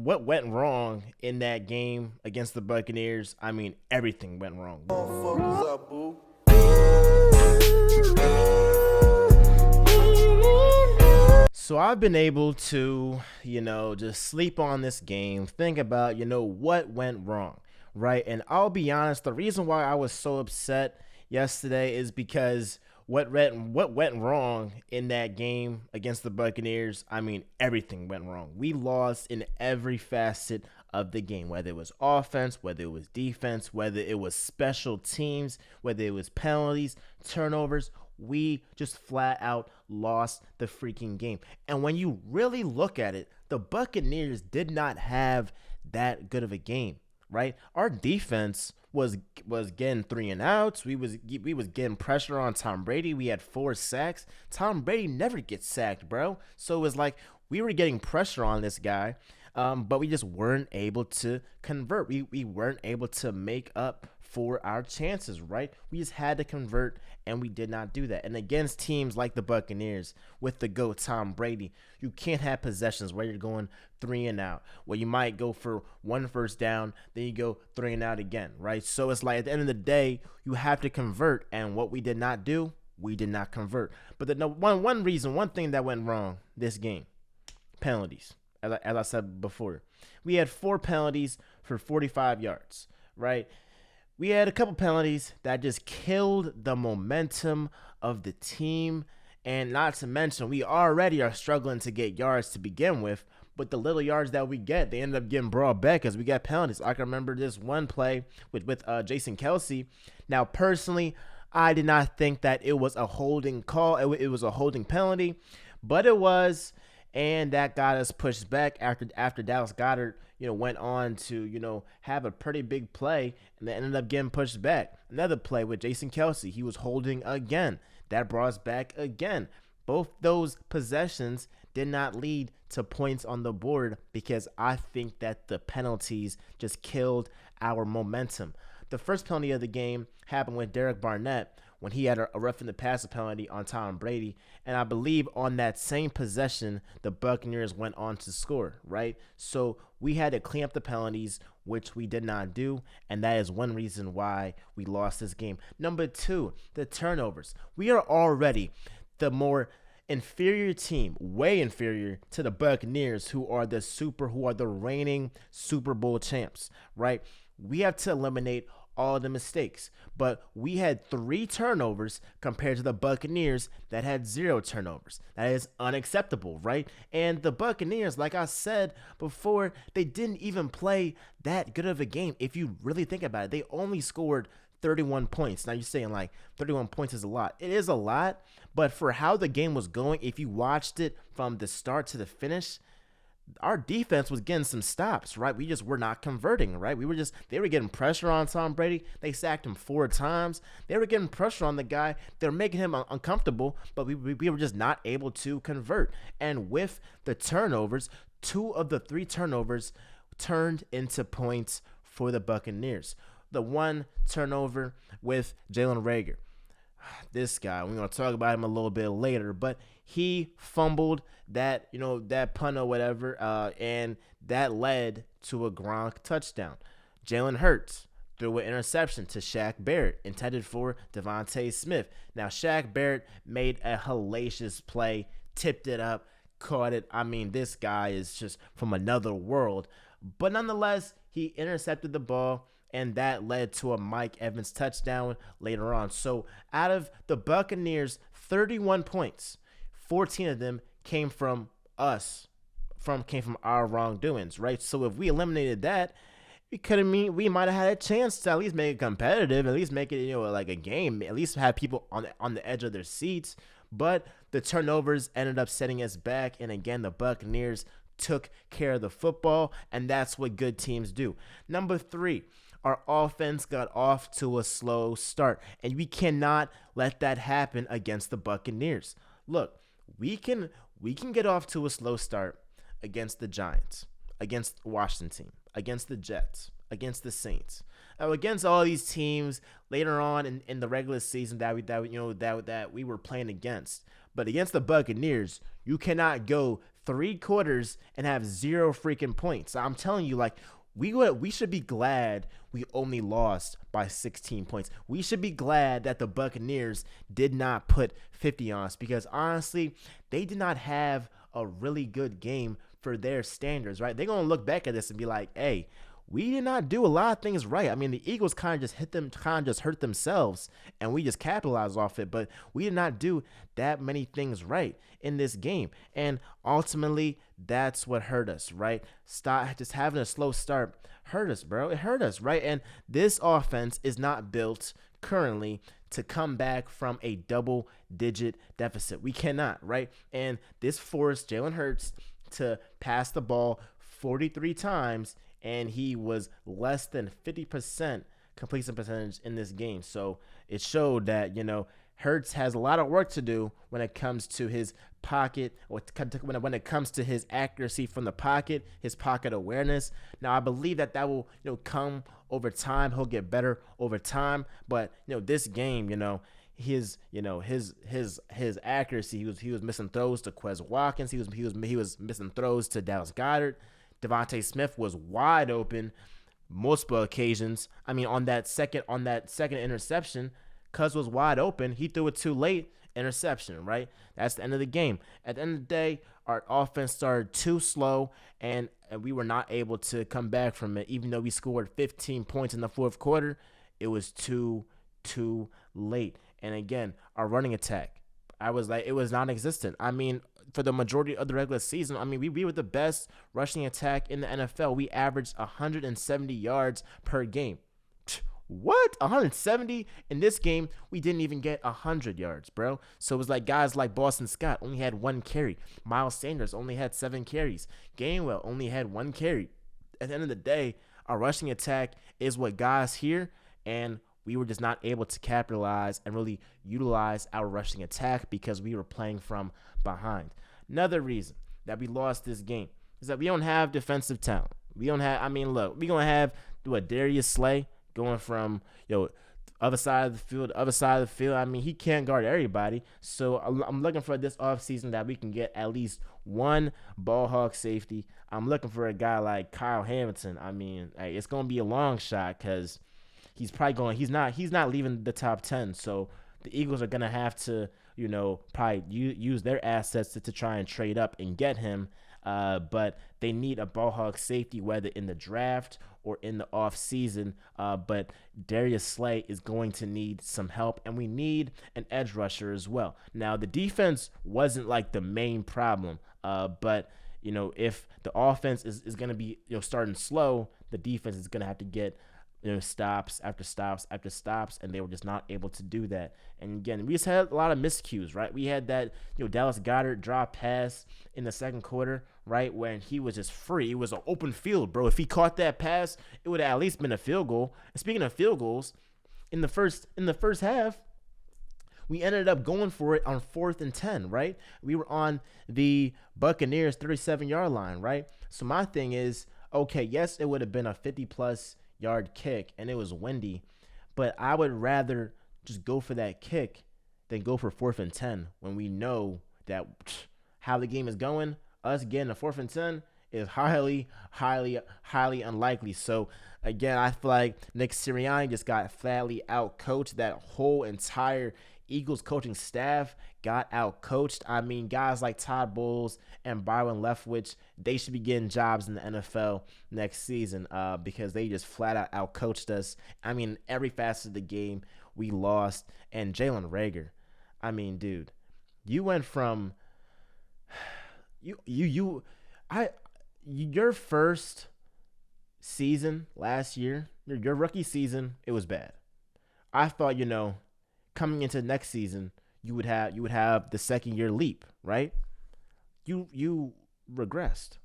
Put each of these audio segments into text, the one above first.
what went wrong in that game against the Buccaneers? I mean, everything went wrong. Motherfuckers up, boo. So I've been able to, just sleep on this game, think about, what went wrong, right? And I'll be honest, the reason why I was so upset yesterday is because what went wrong in that game against the Buccaneers, I mean, everything went wrong. We lost in every facet of the game, whether it was offense, whether it was defense, whether it was special teams, whether it was penalties, turnovers. We just flat out lost the freaking game. And when you really look at it, the Buccaneers did not have that good of a game, right? Our defense was getting 3 and outs. We was getting pressure on Tom Brady. We had 4 sacks. Tom Brady never gets sacked, bro. So it was like we were getting pressure on this guy, but we just weren't able to convert. We weren't able to make up for our chances, right? We just had to convert, and we did not do that. And against teams like the Buccaneers with the GOAT Tom Brady, you can't have possessions where you're going 3 and out, where you might go for 1 first down, then you go 3 and out again, right? So it's like at the end of the day, you have to convert, and what we did not do, we did not convert. But one thing that went wrong this game, penalties. As I said before, we had 4 penalties for 45 yards, right? We had a couple penalties that just killed the momentum of the team. And not to mention, we already are struggling to get yards to begin with. But the little yards that we get, they ended up getting brought back because we got penalties. I can remember this one play with Jason Kelsey. Now, personally, I did not think that it was a holding call. It was a holding penalty. But it was. And that got us pushed back after Dallas Goedert, went on to, have a pretty big play, and they ended up getting pushed back. Another play with Jason Kelsey, he was holding again. That brought us back again. Both those possessions did not lead to points on the board because I think that the penalties just killed our momentum. The first penalty of the game happened with Derek Barnett when he had a roughing the passer penalty on Tom Brady. And I believe on that same possession, the Buccaneers went on to score, right? So we had to clean up the penalties, which we did not do. And that is one reason why we lost this game. Number 2, the turnovers. We are already the more inferior team, way inferior to the Buccaneers, who are the reigning Super Bowl champs, right? We have to eliminate all the mistakes, but we had 3 turnovers compared to the Buccaneers that had 0 turnovers. That is unacceptable, right? And the Buccaneers, like I said before, they didn't even play that good of a game. If you really think about it, they only scored 31 points. Now you're saying like 31 points is a lot. It is a lot, but for how the game was going, if you watched it from the start to the finish, our defense was getting some stops, right? We just were not converting, right? They were getting pressure on Tom Brady. They sacked him 4 times. They were getting pressure on the guy. They were making him uncomfortable, but we were just not able to convert. And with the turnovers, 2 of the 3 turnovers turned into points for the Buccaneers. The one turnover with Jalen Reagor. This guy, we're going to talk about him a little bit later, but he fumbled that punt or whatever, and that led to a Gronk touchdown. Jalen Hurts threw an interception to Shaq Barrett, intended for Devontae Smith. Now, Shaq Barrett made a hellacious play, tipped it up, caught it. I mean, this guy is just from another world. But nonetheless, he intercepted the ball, and that led to a Mike Evans touchdown later on. So out of the Buccaneers, 31 points, 14 of them came from us, came from our wrongdoings, right? So if we eliminated that, we might have had a chance to at least make it competitive, at least make it like a game, at least have people on the edge of their seats. But the turnovers ended up setting us back, and again, the Buccaneers took care of the football, and that's what good teams do. Number 3. Our offense got off to a slow start, and we cannot let that happen against the Buccaneers. Look, we can get off to a slow start against the Giants, against Washington, against the Jets, against the Saints, against all these teams later on in the regular season that we were playing against. But against the Buccaneers, you cannot go 3 quarters and have zero freaking points. I'm telling you, like, we should be glad we only lost by 16 points. We should be glad that the Buccaneers did not put 50 on us, because honestly, they did not have a really good game for their standards, right? They're going to look back at this and be like, hey, we did not do a lot of things right. I mean, the Eagles kind of just hurt themselves, and we just capitalized off it. But we did not do that many things right in this game, and ultimately, that's what hurt us, right? Stop just having a slow start hurt us, bro. It hurt us, right? And this offense is not built currently to come back from a double-digit deficit. We cannot, right? And this forced Jalen Hurts to pass the ball 43 times, and he was less than 50% completion percentage in this game. So it showed that, Hurts has a lot of work to do when it comes to his pocket, or when it comes to his accuracy from the pocket, his pocket awareness. Now, I believe that will, come over time. He'll get better over time. But, this game, his accuracy, he was missing throws to Quez Watkins. He was missing throws to Dallas Goedert. Devontae Smith was wide open multiple occasions. I mean, on that second interception, Cuz was wide open. He threw it too late. Interception, right? That's the end of the game. At the end of the day, our offense started too slow, and we were not able to come back from it. Even though we scored 15 points in the fourth quarter, it was too late. And again, our running attack, it was non-existent. I mean, for the majority of the regular season, I mean, we were the best rushing attack in the NFL. We averaged 170 yards per game. What? 170? In this game, we didn't even get 100 yards, bro. So it was like guys like Boston Scott only had 1 carry. Miles Sanders only had 7 carries. Gainwell only had 1 carry. At the end of the day, our rushing attack is what got us here, and we were just not able to capitalize and really utilize our rushing attack because we were playing from behind. Another reason that we lost this game is that we don't have defensive talent. We don't have, I mean, look, we're going to have Darius Slay going from, other side of the field. I mean, he can't guard everybody. So I'm looking for this offseason that we can get at least one ball hawk safety. I'm looking for a guy like Kyle Hamilton. I mean, hey, it's going to be a long shot because he's not leaving the top 10. So the Eagles are going to have to, probably use their assets to try and trade up and get him. But they need a ball hawk safety, whether in the draft or in the off season. But Darius Slay is going to need some help, and we need an edge rusher as well. Now, the defense wasn't like the main problem, but if the offense is going to be starting slow, the defense is going to have to get stops after stops after stops, and they were just not able to do that. And again, we just had a lot of miscues, right? We had that Dallas Goedert drop pass in the second quarter, right, when he was just free. It was an open field, bro. If he caught that pass, it would have at least been a field goal. And speaking of field goals, in the first half, we ended up going for it on 4th and 10, right? We were on the Buccaneers 37-yard line, right? So my thing is, okay, yes, it would have been a 50-plus yard kick, and it was windy, but I would rather just go for that kick than go for 4th and 10 when we know that how the game is going. Us getting a 4th and 10 is highly unlikely. So again, I feel like Nick Sirianni just got flatly out-coached. That whole entire Eagles coaching staff got out-coached. I mean, guys like Todd Bowles and Byron Leftwich, they should be getting jobs in the NFL next season because they just flat-out out-coached us. I mean, every facet of the game, we lost. And Jalen Reagor, I mean, dude, you went from your first season last year, your rookie season, it was bad. I thought, coming into next season, you would have the second year leap, right? You regressed.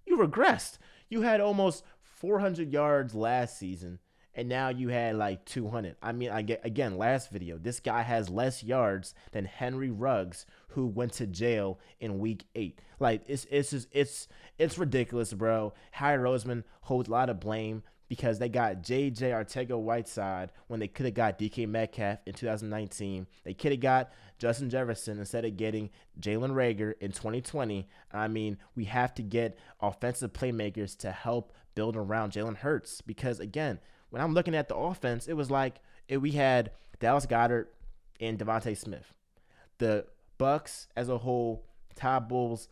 You regressed. You had almost 400 yards last season, and now you had like 200. I mean, again, last video, this guy has less yards than Henry Ruggs, who went to jail in week 8. Like, it's ridiculous, bro. Harry Roseman holds a lot of blame because they got J.J. Arcega-Whiteside when they could have got DK Metcalf in 2019. They could have got Justin Jefferson instead of getting Jalen Reagor in 2020. I mean, we have to get offensive playmakers to help build around Jalen Hurts because, again, when I'm looking at the offense, it was like we had Dallas Goedert and Devontae Smith. The Bucks as a whole, Todd Bowles,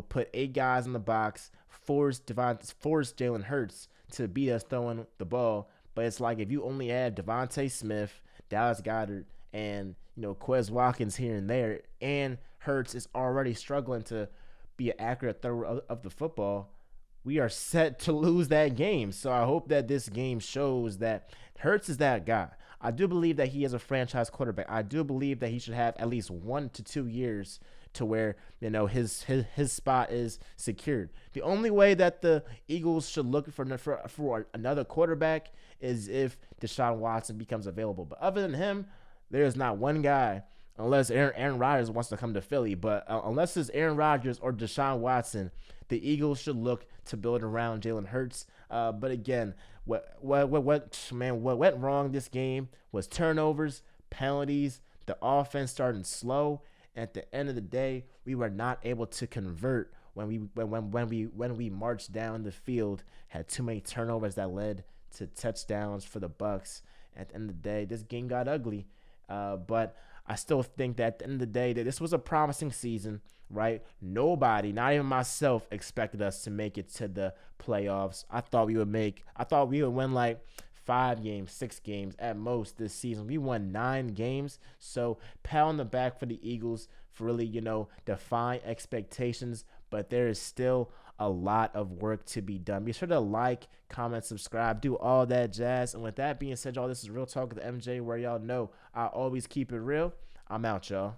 put 8 guys in the box, forced Jalen Hurts to beat us throwing the ball. But it's like if you only add Devontae Smith, Dallas Goedert, and Quez Watkins here and there, and Hurts is already struggling to be an accurate thrower of the football, we are set to lose that game. So I hope that this game shows that Hurts is that guy. I do believe that he is a franchise quarterback. I do believe that he should have at least 1 to 2 years to where his spot is secured. The only way that the Eagles should look for another quarterback is if Deshaun Watson becomes available. But other than him, there is not one guy, unless Aaron Rodgers wants to come to Philly. But unless it's Aaron Rodgers or Deshaun Watson, the Eagles should look to build around Jalen Hurts. But again, what went wrong this game was turnovers, penalties, the offense starting slow. At the end of the day, we were not able to convert when we marched down the field. Had too many turnovers that led to touchdowns for the Bucks. At the end of the day, this game got ugly. But I still think that at the end of the day, that this was a promising season, right? Nobody, not even myself, expected us to make it to the playoffs. I thought we would win like 5 games, 6 games at most this season. We won 9 games. So pat on the back for the Eagles for really, defying expectations. But there is still a lot of work to be done. Be sure to like, comment, subscribe, do all that jazz. And with that being said, y'all, this is Real Talk with MJ, where y'all know I always keep it real. I'm out, y'all.